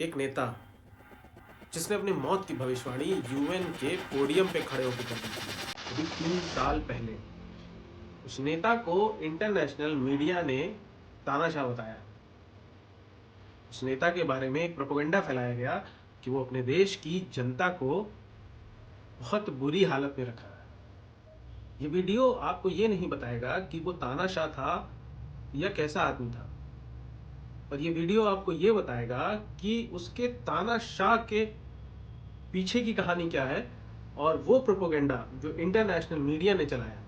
एक नेता जिसने अपनी मौत की भविष्यवाणी यूएन के पोडियम पे खड़े होकर कर दी थी अभी 3 साल पहले। उस नेता को इंटरनेशनल मीडिया ने तानाशाह बताया। उस नेता के बारे में एक प्रोपेगेंडा फैलाया गया कि वो अपने देश की जनता को बहुत बुरी हालत में रखा है। ये वीडियो आपको ये नहीं बताएगा कि वो तानाशाह था या कैसा आदमी था, पर ये वीडियो आपको ये बताएगा कि उसके तानाशाह के पीछे की कहानी क्या है और वो प्रोपेगेंडा जो इंटरनेशनल मीडिया ने चलाया।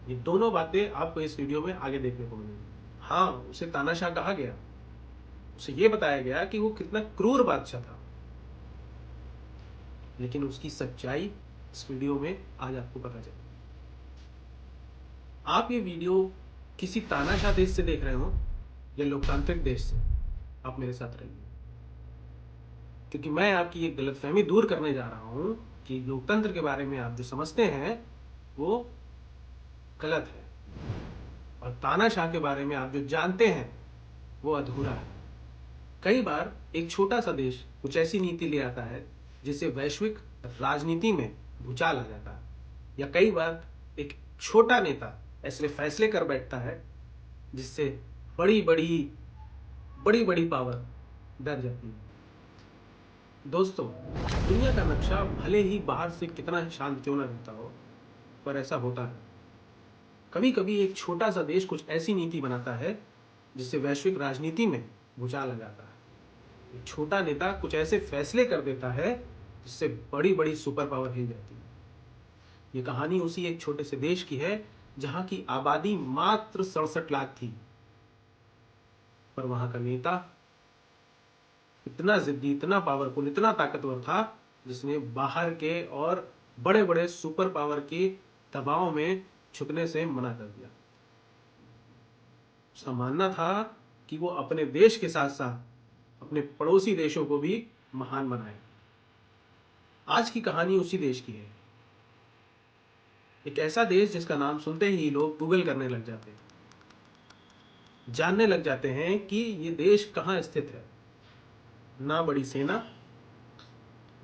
ये दोनों बातें आपको इस वीडियो में आगे देखने को मिलेंगी। हाँ, उसे तानाशाह कहा गया, उसे ये बताया गया कि वो कितना क्रूर बादशाह था, लेकिन उसकी सच्चाई इस वीडियो में आज आपको पता चलेगी। आप ये वीडियो किसी तानाशाह देश से देख रहे हो या लोकतांत्रिक देश से, आप मेरे साथ रहिए, क्योंकि मैं आपकी एक गलतफहमी दूर करने जा रहा हूं कि लोकतंत्र के बारे में आप जो समझते हैं वो गलत है, और तानाशाह के बारे में आप जो जानते हैं वो अधूरा है। कई बार एक छोटा सा देश कुछ ऐसी नीति ले आता है जिससे वैश्विक राजनीति में भूचाल आ जाता है, या कई बार एक छोटा नेता ऐसे फैसले कर बैठता है जिससे बड़ी बड़ी बड़ी बड़ी पावर डर जाती है। दोस्तों, दुनिया का नक्शा भले ही बाहर से कितना शांत क्यों ना रहता हो, पर ऐसा होता है। कभी कभी एक छोटा सा देश कुछ ऐसी नीति बनाता है जिससे वैश्विक राजनीति में भूचाल आ जाता है। एक छोटा नेता कुछ ऐसे फैसले कर देता है जिससे बड़ी बड़ी सुपर पावर हिल जाती है। ये कहानी उसी एक छोटे से देश की है जहां की आबादी मात्र 67 लाख थी, पर वहां का नेता इतना जिद्दी, इतना पावरफुल, इतना ताकतवर था जिसने बाहर के और बड़े बड़े सुपर पावर के दबाव में झुकने से मना कर दिया। उसका मानना था कि वो अपने देश के साथ साथ अपने पड़ोसी देशों को भी महान बनाए। आज की कहानी उसी देश की है। एक ऐसा देश जिसका नाम सुनते ही लोग गूगल करने लग जाते हैं, जानने लग जाते हैं कि ये देश कहाँ स्थित है। ना बड़ी सेना,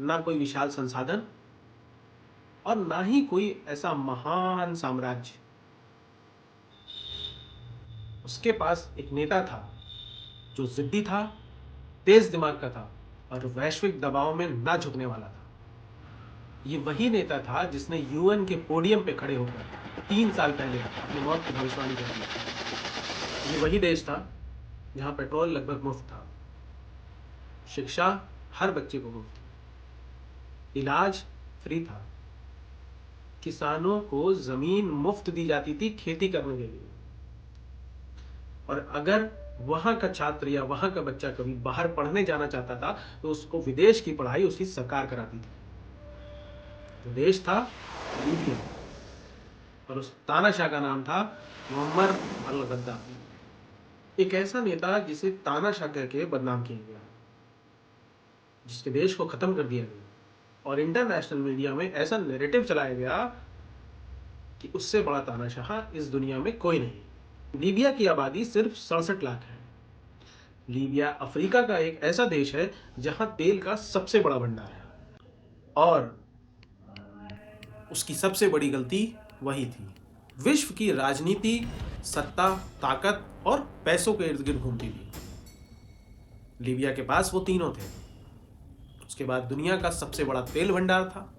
ना कोई विशाल संसाधन, और ना ही कोई ऐसा महान साम्राज्य। उसके पास एक नेता था जो जिद्दी था, तेज दिमाग का था और वैश्विक दबाव में ना झुकने वाला था। ये वही नेता था जिसने यूएन के पोडियम पे खड़े होकर 3 साल पहले अपनी मौत की भविष्यवाणी कर दी थी। ये वही देश था जहां पेट्रोल लगभग मुफ्त था, शिक्षा हर बच्चे को मुफ्त थी, इलाज फ्री था, किसानों को जमीन मुफ्त दी जाती थी खेती करने के लिए, और अगर वहां का छात्र या वहां का बच्चा कभी बाहर पढ़ने जाना चाहता था तो उसको विदेश की पढ़ाई उसकी सरकार कराती थी। तो देश था लीबिया, और उस तानाशाह का नाम था मुअम्मर अल गद्दाफी। एक ऐसा नेता जिसे तानाशाह कह के बदनाम किया गया, जिसके देश को खत्म कर दिया गया, और इंटरनेशनल मीडिया में ऐसा नैरेटिव चलाया गया कि उससे बड़ा तानाशाह इस दुनिया में कोई नहीं। लीबिया की आबादी सिर्फ 67 लाख है। लीबिया अफ्रीका का एक ऐसा देश है जहां तेल का सबसे बड़ा भंडार है, और उसकी सबसे बड़ी गलती वही थी। विश्व की राजनीति सत्ता, ताकत और पैसों के इर्द गिर्द घूमती थी। लीबिया के पास वो तीनों थे। उसके बाद दुनिया का सबसे बड़ा तेल भंडार था,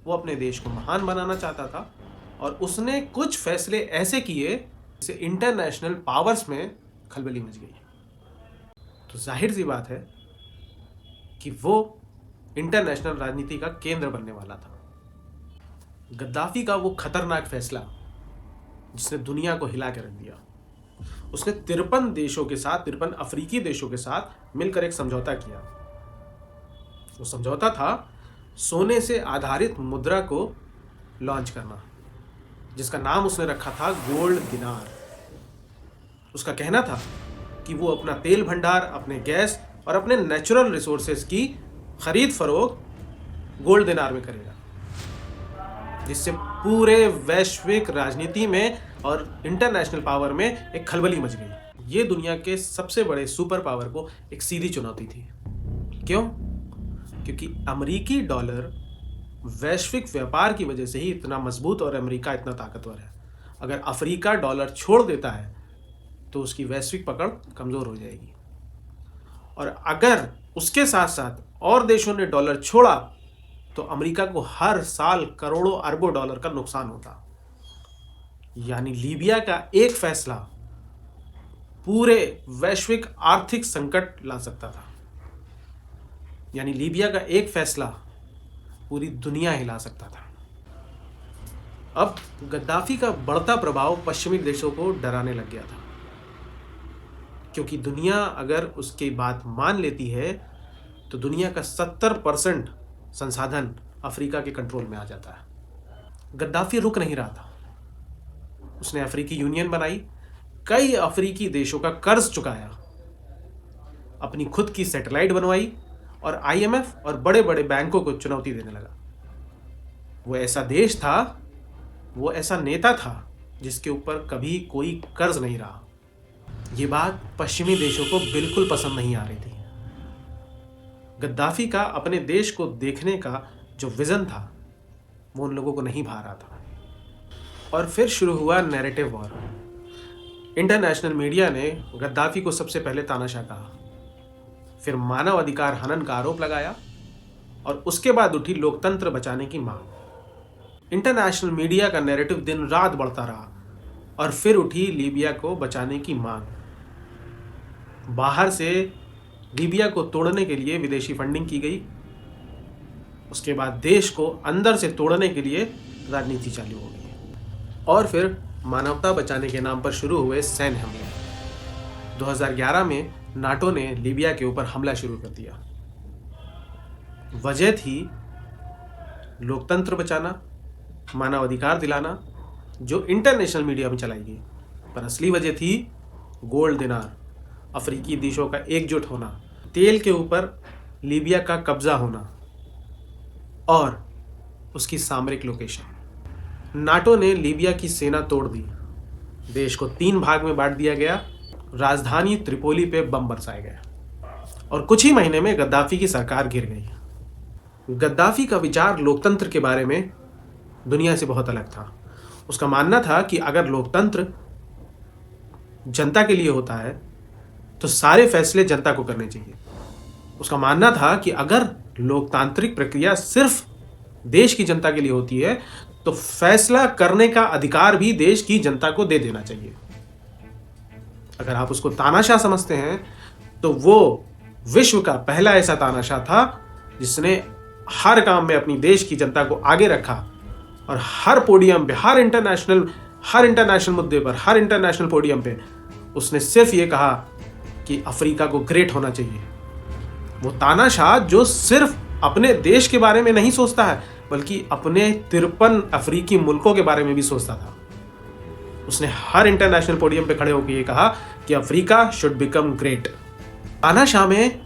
वो अपने देश को महान बनाना चाहता था, और उसने कुछ फैसले ऐसे किए जिससे इंटरनेशनल पावर्स में खलबली मच गई। तो जाहिर सी बात है कि वो इंटरनेशनल राजनीति का केंद्र बनने वाला था। गद्दाफी का वो खतरनाक फैसला जिसने दुनिया को हिला के रख दिया, उसने 53 देशों के साथ, 53 अफ्रीकी देशों के साथ मिलकर एक समझौता किया। वो समझौता था सोने से आधारित मुद्रा को लॉन्च करना, जिसका नाम उसने रखा था गोल्ड दिनार। उसका कहना था कि वो अपना तेल भंडार, अपने गैस और अपने नेचुरल रिसोर्सेज की खरीद फरोख्त गोल्ड दिनार में करेगा, जिससे पूरे वैश्विक राजनीति में और इंटरनेशनल पावर में एक खलबली मच गई। ये दुनिया के सबसे बड़े सुपर पावर को एक सीधी चुनौती थी। क्यों? क्योंकि अमेरिकी डॉलर वैश्विक व्यापार की वजह से ही इतना मजबूत और अमेरिका इतना ताकतवर है। अगर अफ्रीका डॉलर छोड़ देता है तो उसकी वैश्विक पकड़ कमज़ोर हो जाएगी, और अगर उसके साथ साथ और देशों ने डॉलर छोड़ा तो अमेरिका को हर साल करोड़ों अरबों डॉलर का नुकसान होता। यानी लीबिया का एक फैसला पूरे वैश्विक आर्थिक संकट ला सकता था। यानी लीबिया का एक फैसला पूरी दुनिया हिला सकता था। अब गद्दाफी का बढ़ता प्रभाव पश्चिमी देशों को डराने लग गया था, क्योंकि दुनिया अगर उसकी बात मान लेती है तो दुनिया का 70% संसाधन अफ्रीका के कंट्रोल में आ जाता है। गद्दाफी रुक नहीं रहा था। उसने अफ्रीकी यूनियन बनाई, कई अफ्रीकी देशों का कर्ज चुकाया, अपनी खुद की सैटेलाइट बनवाई और आईएमएफ और बड़े बड़े बैंकों को चुनौती देने लगा। वो ऐसा देश था, वो ऐसा नेता था जिसके ऊपर कभी कोई कर्ज नहीं रहा। ये बात पश्चिमी देशों को बिल्कुल पसंद नहीं आ रही थी। गद्दाफी का अपने देश को देखने का जो विजन था वो उन लोगों को नहीं भा रहा था। और फिर शुरू हुआ नैरेटिव वॉर। इंटरनेशनल मीडिया ने गद्दाफी को सबसे पहले तानाशाह कहा, फिर मानव अधिकार हनन का आरोप लगाया और उसके बाद उठी लोकतंत्र बचाने की मांग। इंटरनेशनल मीडिया का नैरेटिव दिन रात बढ़ता रहा और फिर उठी लीबिया को बचाने की मांग। बाहर से लीबिया को तोड़ने के लिए विदेशी फंडिंग की गई। उसके बाद देश को अंदर से तोड़ने के लिए राजनीति चालू हो गई और फिर मानवता बचाने के नाम पर शुरू हुए सैन्य हमले। 2011 में नाटो ने लीबिया के ऊपर हमला शुरू कर दिया। वजह थी लोकतंत्र बचाना, मानवाधिकार दिलाना, जो इंटरनेशनल मीडिया में चलाई गई, पर असली वजह थी गोल्ड दिनार, अफ्रीकी देशों का एकजुट होना, तेल के ऊपर लीबिया का कब्जा होना और उसकी सामरिक लोकेशन। नाटो ने लीबिया की सेना तोड़ दी, देश को 3 भाग में बांट दिया गया, राजधानी त्रिपोली पे बम बरसाए गए और कुछ ही महीने में गद्दाफी की सरकार गिर गई। गद्दाफी का विचार लोकतंत्र के बारे में दुनिया से बहुत अलग था। उसका मानना था कि अगर लोकतंत्र जनता के लिए होता है तो सारे फैसले जनता को करने चाहिए। उसका मानना था कि अगर लोकतांत्रिक प्रक्रिया सिर्फ देश की जनता के लिए होती है तो फैसला करने का अधिकार भी देश की जनता को दे देना चाहिए। अगर आप उसको तानाशाह समझते हैं तो वो विश्व का पहला ऐसा तानाशाह था जिसने हर काम में अपनी देश की जनता को आगे रखा और हर पोडियम पे, हर इंटरनेशनल मुद्दे पर, हर इंटरनेशनल पोडियम पे उसने सिर्फ ये कहा कि अफ्रीका को ग्रेट होना चाहिए। वो तानाशाह जो सिर्फ अपने देश के बारे में नहीं सोचता है बल्कि अपने 53 अफ्रीकी मुल्कों के बारे में भी सोचता था। उसने हर इंटरनेशनल पोडियम पे खड़े होकर ये कहा कि अफ्रीका शुड बिकम ग्रेट। तानाशाह में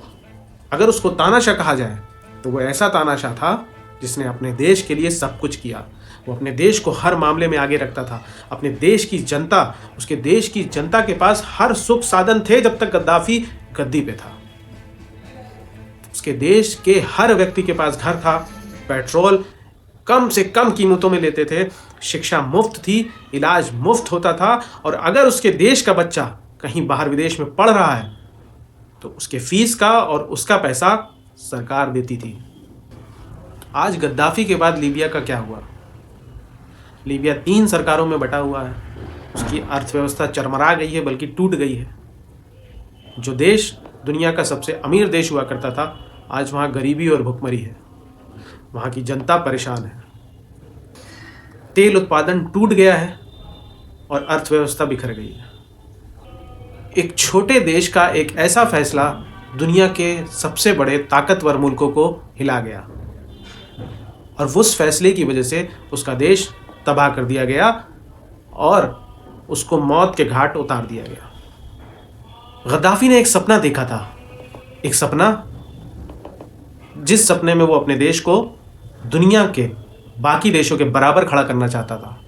अगर उसको तानाशाह कहा जाए तो वो ऐसा तानाशाह था जिसने अपने देश के लिए सब कुछ किया। वो अपने देश को हर मामले में आगे रखता था। अपने देश की जनता, उसके देश की जनता के पास हर सुख साधन थे जब तक गद्दाफी गद्दी पे था। उसके देश के हर व्यक्ति के पास घर था, पेट्रोल कम से कम कीमतों में लेते थे, शिक्षा मुफ्त थी, इलाज मुफ्त होता था और अगर उसके देश का बच्चा कहीं बाहर विदेश में पढ़ रहा है तो उसके फीस का और उसका पैसा सरकार देती थी। आज गद्दाफी के बाद लीबिया का क्या हुआ? लीबिया 3 सरकारों में बटा हुआ है। उसकी अर्थव्यवस्था चरमरा गई है, बल्कि टूट गई है। जो देश दुनिया का सबसे अमीर देश हुआ करता था, आज वहाँ गरीबी और भुखमरी है। वहाँ की जनता परेशान है। तेल उत्पादन टूट गया है और अर्थव्यवस्था बिखर गई है। एक छोटे देश का एक ऐसा फैसला दुनिया के सबसे बड़े ताकतवर मुल्कों को हिला गया और उस फैसले की वजह से उसका देश तबाह कर दिया गया और उसको मौत के घाट उतार दिया गया। गद्दाफी ने एक सपना देखा था, एक सपना जिस सपने में वो अपने देश को दुनिया के बाकी देशों के बराबर खड़ा करना चाहता था,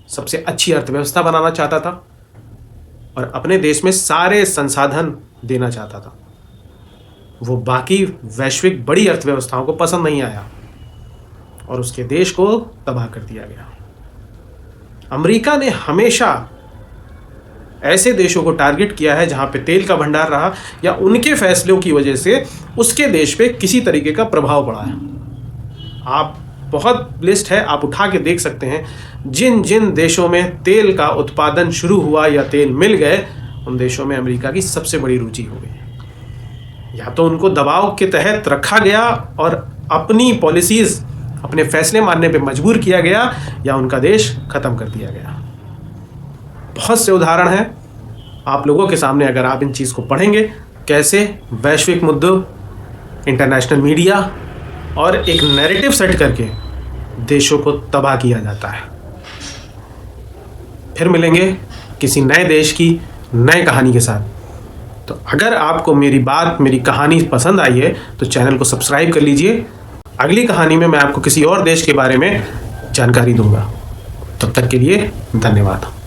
सबसे अच्छी अर्थव्यवस्था बनाना चाहता था और अपने देश में सारे संसाधन देना चाहता था। वो बाकी वैश्विक बड़ी अर्थव्यवस्थाओं को पसंद नहीं आया और उसके देश को तबाह कर दिया गया। अमेरिका ने हमेशा ऐसे देशों को टारगेट किया है जहां पे तेल का भंडार रहा या उनके फैसलों की वजह से उसके देश पे किसी तरीके का प्रभाव पड़ा है। आप बहुत लिस्ट है, आप उठा के देख सकते हैं। जिन जिन देशों में तेल का उत्पादन शुरू हुआ या तेल मिल गए, उन देशों में अमेरिका की सबसे बड़ी रुचि हो गई। या तो उनको दबाव के तहत रखा गया और अपनी पॉलिसीज, अपने फैसले मानने पे मजबूर किया गया, या उनका देश खत्म कर दिया गया। बहुत से उदाहरण हैं आप लोगों के सामने अगर आप इन चीज़ को पढ़ेंगे, कैसे वैश्विक मुद्दों, इंटरनेशनल मीडिया और एक नैरेटिव सेट करके देशों को तबाह किया जाता है। फिर मिलेंगे किसी नए देश की नई कहानी के साथ। तो अगर आपको मेरी बात, मेरी कहानी पसंद आई है तो चैनल को सब्सक्राइब कर लीजिए। अगली कहानी में मैं आपको किसी और देश के बारे में जानकारी दूंगा। तब तक के लिए धन्यवाद।